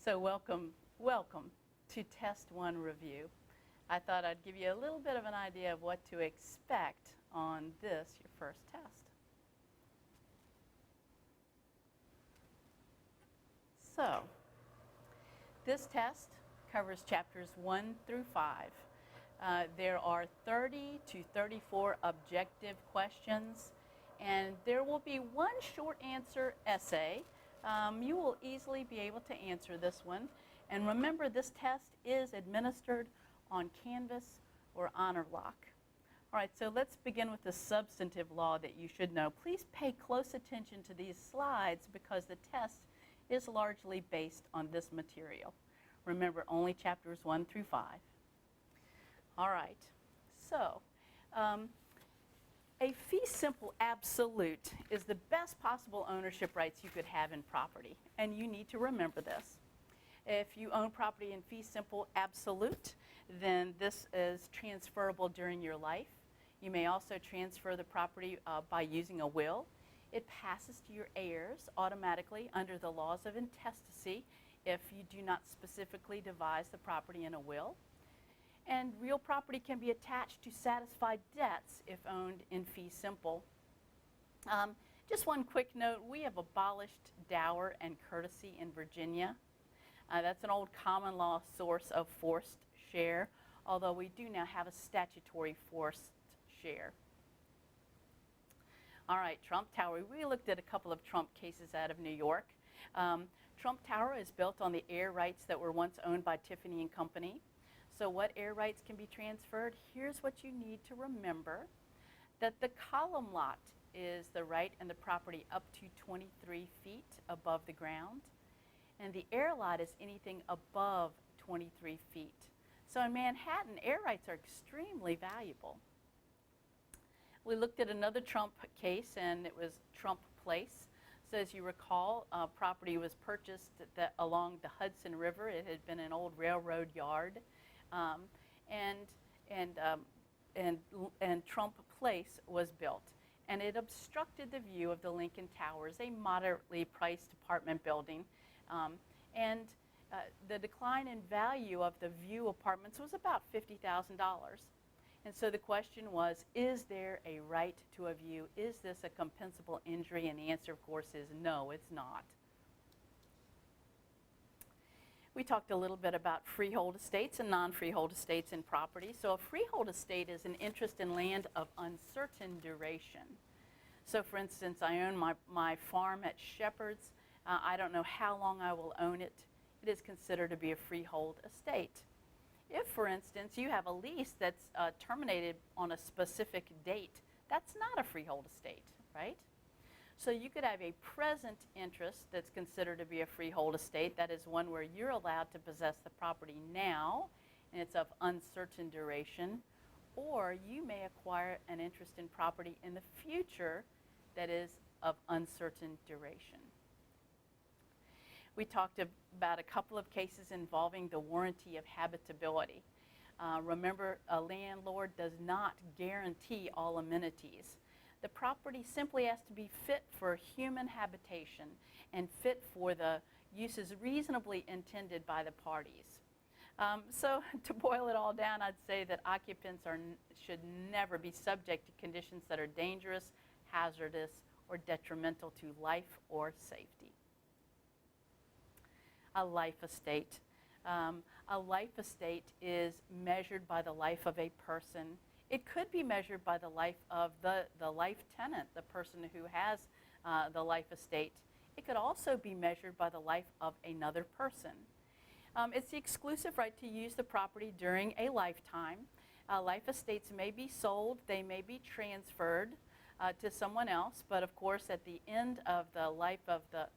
So welcome to Test 1 review. I thought I'd give you a little bit of an idea of what to expect on this, your first test. So, this test covers chapters 1 through 5. There are 30 to 34 objective questions, and there will be one short answer essay. You will easily be able to answer this one. And remember, this test is administered on Canvas or Honor Lock. All right, so let's begin with the substantive law that you should know. Please pay close attention to these slides because the test is largely based on this material. Remember, only chapters 1 through 5. All right, so a fee simple absolute is the best possible ownership rights you could have in property, and you need to remember this. If you own property in fee simple absolute, then this is transferable during your life. You may also transfer the property by using a will. It passes to your heirs automatically under the laws of intestacy if you do not specifically devise the property in a will. And real property can be attached to satisfy debts if owned in fee simple. Just one quick note, we have abolished dower and courtesy in Virginia. That's an old common law source of forced share, although we do now have a statutory forced share. All right, Trump Tower. We looked at a couple of Trump cases out of New York. Trump Tower is built on the air rights that were once owned by Tiffany and Company. So what air rights can be transferred? Here's what you need to remember, that the column lot is the right and the property up to 23 feet above the ground, and the air lot is anything above 23 feet. So in Manhattan, air rights are extremely valuable. We looked at another Trump case, and it was Trump Place. So as you recall, property was purchased along the Hudson River. It had been an old railroad yard. And Trump Place was built, and it obstructed the view of the Lincoln Towers, a moderately priced apartment building. The decline in value of the view apartments was about $50,000. And so the question was, is there a right to a view? Is this a compensable injury? And the answer, of course, is no, it's not. We talked a little bit about freehold estates and non-freehold estates in property. So a freehold estate is an interest in land of uncertain duration. So for instance, I own my farm at Shepherd's. I don't know how long I will own it. It is considered to be a freehold estate. If, for instance, you have a lease that's terminated on a specific date, that's not a freehold estate, right? So you could have a present interest that's considered to be a freehold estate. That is one where you're allowed to possess the property now, and it's of uncertain duration. Or you may acquire an interest in property in the future that is of uncertain duration. We talked about a couple of cases involving the warranty of habitability. Remember, a landlord does not guarantee all amenities. The property simply has to be fit for human habitation and fit for the uses reasonably intended by the parties. So to boil it all down, I'd say that occupants should never be subject to conditions that are dangerous, hazardous, or detrimental to life or safety. A life estate. A life estate is measured by the life of a person. It could be measured by the life of the life tenant, the person who has the life estate. It could also be measured by the life of another person. It's the exclusive right to use the property during a lifetime. Life estates may be sold, they may be transferred to someone else, but of course at the end of the life of the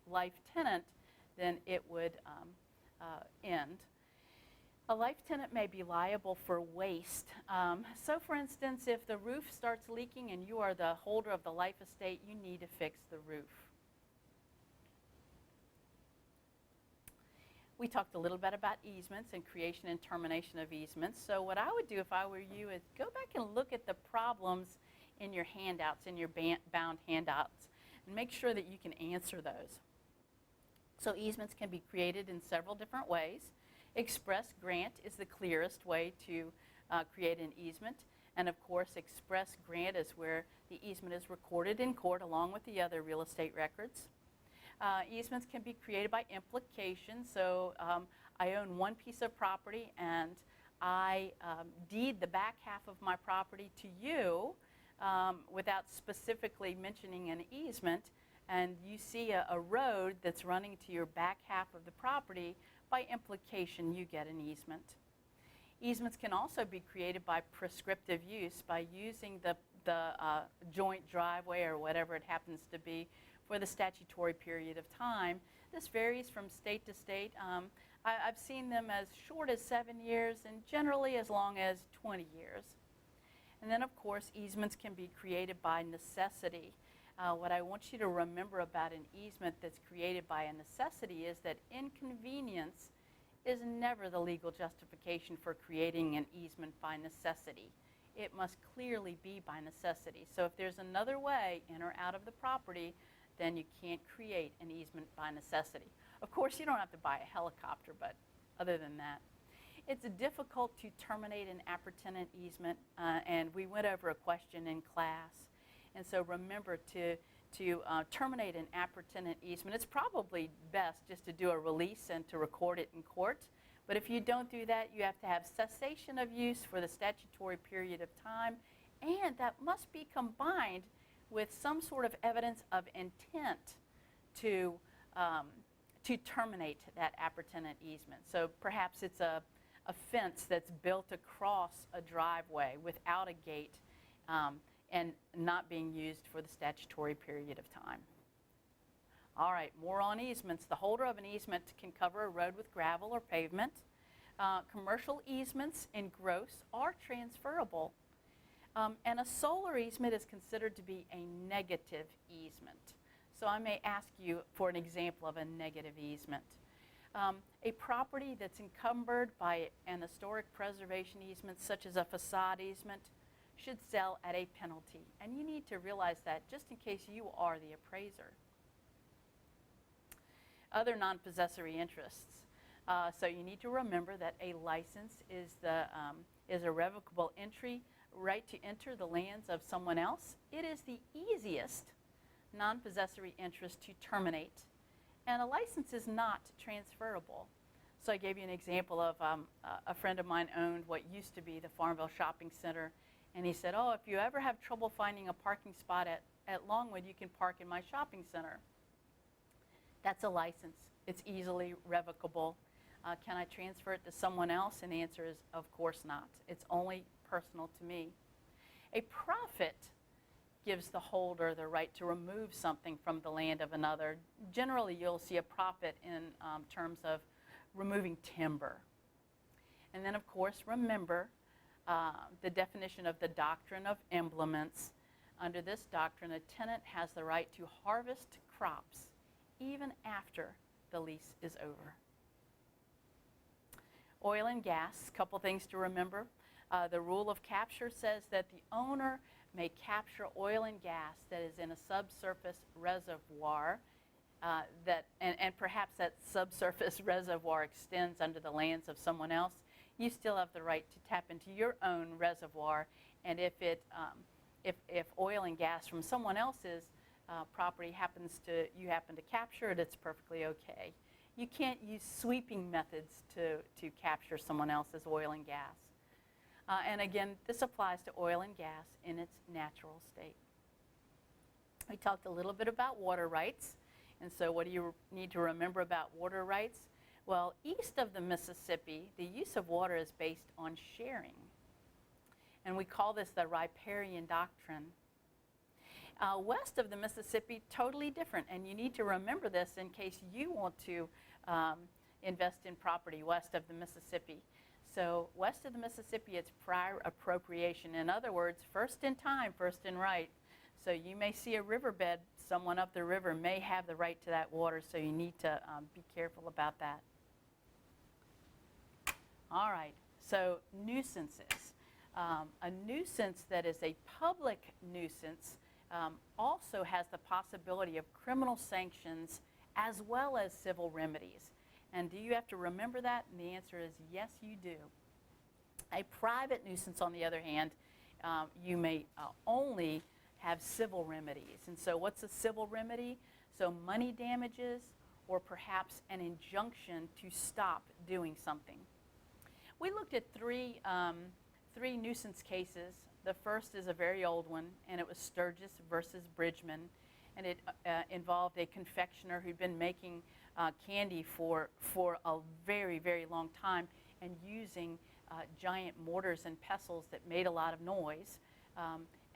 life tenant, then it would end. A life tenant may be liable for waste. So for instance, if the roof starts leaking and you are the holder of the life estate, you need to fix the roof. We talked a little bit about easements and creation and termination of easements. So what I would do if I were you is go back and look at the problems in your handouts, in your bound handouts, and make sure that you can answer those. So easements can be created in several different ways. Express grant is the clearest way to create an easement. And of course, express grant is where the easement is recorded in court along with the other real estate records. Easements can be created by implication. So I own one piece of property and I deed the back half of my property to you without specifically mentioning an easement, and you see a road that's running to your back half of the property, by implication you get an easement. Easements can also be created by prescriptive use, by using the joint driveway or whatever it happens to be for the statutory period of time. This varies from state to state. I've seen them as short as 7 years and generally as long as 20 years. And then of course easements can be created by necessity. What I want you to remember about an easement that's created by a necessity is that inconvenience is never the legal justification for creating an easement by necessity. It must clearly be by necessity. So if there's another way in or out of the property, then you can't create an easement by necessity. Of course, you don't have to buy a helicopter, but other than that. It's difficult to terminate an appurtenant easement, and we went over a question in class. And so remember to terminate an appurtenant easement. It's probably best just to do a release and to record it in court. But if you don't do that, you have to have cessation of use for the statutory period of time, and that must be combined with some sort of evidence of intent to terminate that appurtenant easement. So perhaps it's a fence that's built across a driveway without a gate and not being used for the statutory period of time. All right, more on easements. The holder of an easement can cover a road with gravel or pavement. Commercial easements in gross are transferable. And a solar easement is considered to be a negative easement. So I may ask you for an example of a negative easement. A property that's encumbered by an historic preservation easement, such as a facade easement, should sell at a penalty. And you need to realize that just in case you are the appraiser. Other non-possessory interests. So you need to remember that a license is a revocable right to enter the lands of someone else. It is the easiest non-possessory interest to terminate. And a license is not transferable. So I gave you an example of a friend of mine owned what used to be the Farmville Shopping Center. And he said, oh, if you ever have trouble finding a parking spot at Longwood, you can park in my shopping center. That's a license. It's easily revocable. Can I transfer it to someone else? And the answer is, of course not. It's only personal to me. A profit gives the holder the right to remove something from the land of another. Generally, you'll see a profit in terms of removing timber. And then, of course, remember the definition of the doctrine of emblements. Under this doctrine, a tenant has the right to harvest crops even after the lease is over. Oil and gas, couple things to remember. The rule of capture says that the owner may capture oil and gas that is in a subsurface reservoir and perhaps that subsurface reservoir extends under the lands of someone else. You still have the right to tap into your own reservoir, and if oil and gas from someone else's property you happen to capture it, it's perfectly okay. You can't use sweeping methods to capture someone else's oil and gas. And again, this applies to oil and gas in its natural state. We talked a little bit about water rights. And so what do you need to remember about water rights? Well, east of the Mississippi, the use of water is based on sharing. And we call this the riparian doctrine. West of the Mississippi, totally different. And you need to remember this in case you want to invest in property west of the Mississippi. So west of the Mississippi, it's prior appropriation. In other words, first in time, first in right. So you may see a riverbed, someone up the river may have the right to that water, so you need to be careful about that. All right, so nuisances. A nuisance that is a public nuisance also has the possibility of criminal sanctions as well as civil remedies. And do you have to remember that? And the answer is yes, you do. A private nuisance, on the other hand, you may only have civil remedies. And so what's a civil remedy? So money damages or perhaps an injunction to stop doing something. We looked at three nuisance cases. The first is a very old one, and it was Sturgis versus Bridgman. And it involved a confectioner who'd been making candy for a very, very long time and using giant mortars and pestles that made a lot of noise.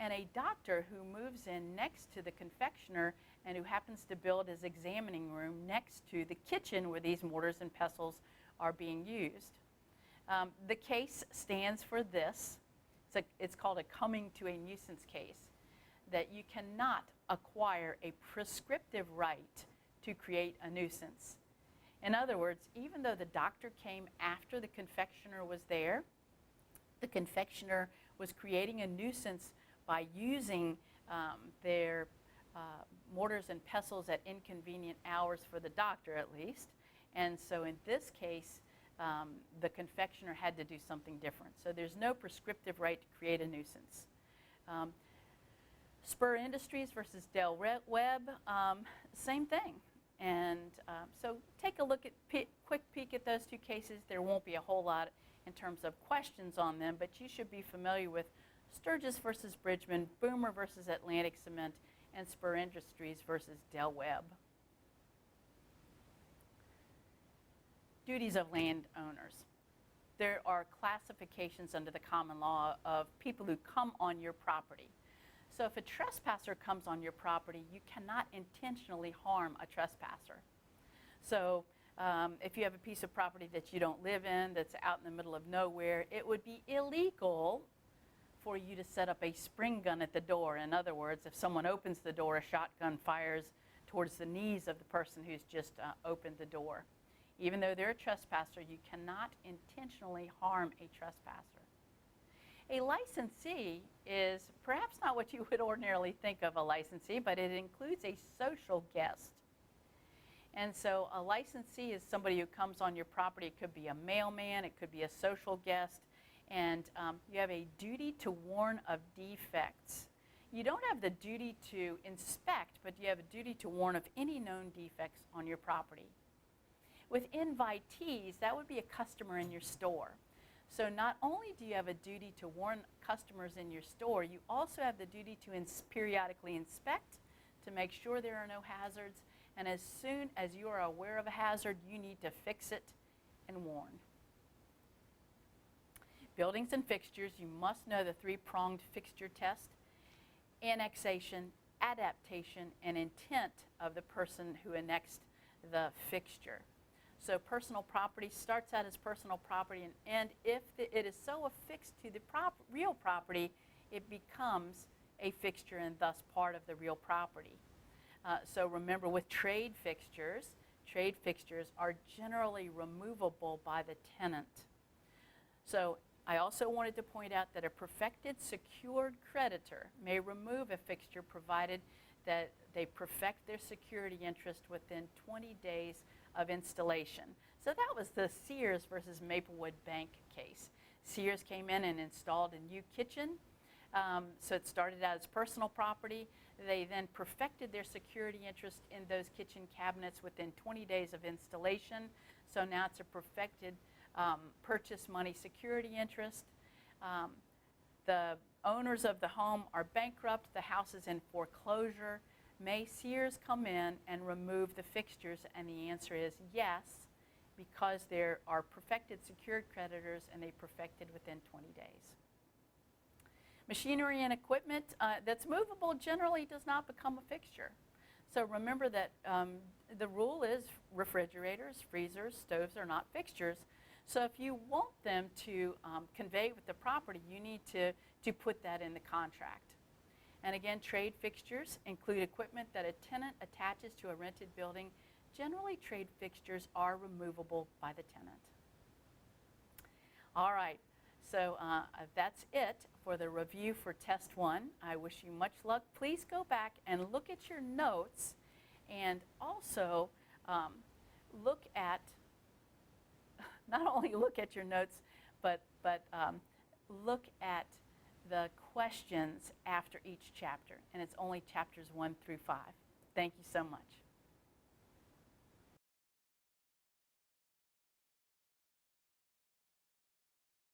And a doctor who moves in next to the confectioner and who happens to build his examining room next to the kitchen where these mortars and pestles are being used. The case stands for this. It's called a coming to a nuisance case, that you cannot acquire a prescriptive right to create a nuisance. In other words, even though the doctor came after the confectioner was there, the confectioner was creating a nuisance by using their mortars and pestles at inconvenient hours for the doctor, at least. And so in this case, the confectioner had to do something different. So there's no prescriptive right to create a nuisance. Spur Industries versus Del Webb, same thing. And so take a look at quick peek at those two cases. There won't be a whole lot in terms of questions on them, but you should be familiar with Sturgis versus Bridgman, Boomer versus Atlantic Cement, and Spur Industries versus Del Webb. Duties of landowners. There are classifications under the common law of people who come on your property. So if a trespasser comes on your property, you cannot intentionally harm a trespasser. So if you have a piece of property that you don't live in, that's out in the middle of nowhere, it would be illegal for you to set up a spring gun at the door. In other words, if someone opens the door, a shotgun fires towards the knees of the person who's just opened the door. Even though they're a trespasser, you cannot intentionally harm a trespasser. A licensee is perhaps not what you would ordinarily think of a licensee, but it includes a social guest. And so a licensee is somebody who comes on your property. It could be a mailman, it could be a social guest, and you have a duty to warn of defects. You don't have the duty to inspect, but you have a duty to warn of any known defects on your property. With invitees, that would be a customer in your store. So not only do you have a duty to warn customers in your store, you also have the duty to periodically inspect to make sure there are no hazards. And as soon as you are aware of a hazard, you need to fix it and warn. Buildings and fixtures, you must know the three-pronged fixture test: annexation, adaptation, and intent of the person who annexed the fixture. So personal property starts out as personal property, and if it is so affixed to the real property, it becomes a fixture and thus part of the real property. So remember, with trade fixtures are generally removable by the tenant. So I also wanted to point out that a perfected secured creditor may remove a fixture provided that they perfect their security interest within 20 days of installation. So that was the Sears versus Maplewood Bank case. Sears came in and installed a new kitchen. So it started out as personal property. They then perfected their security interest in those kitchen cabinets within 20 days of installation. So now it's a perfected purchase money security interest. The owners of the home are bankrupt. The house is in foreclosure. May Sears come in and remove the fixtures? And the answer is yes, because there are perfected secured creditors and they perfected within 20 days. Machinery and equipment that's movable generally does not become a fixture. So remember that the rule is refrigerators, freezers, stoves are not fixtures. So if you want them to convey with the property, you need to put that in the contract. And again, trade fixtures include equipment that a tenant attaches to a rented building. Generally, trade fixtures are removable by the tenant. All right, so that's it for the review for Test 1. I wish you much luck. Please go back and look at your notes, and also look at, not only look at your notes, but look at the questions after each chapter, and it's only chapters 1 through 5. Thank you so much.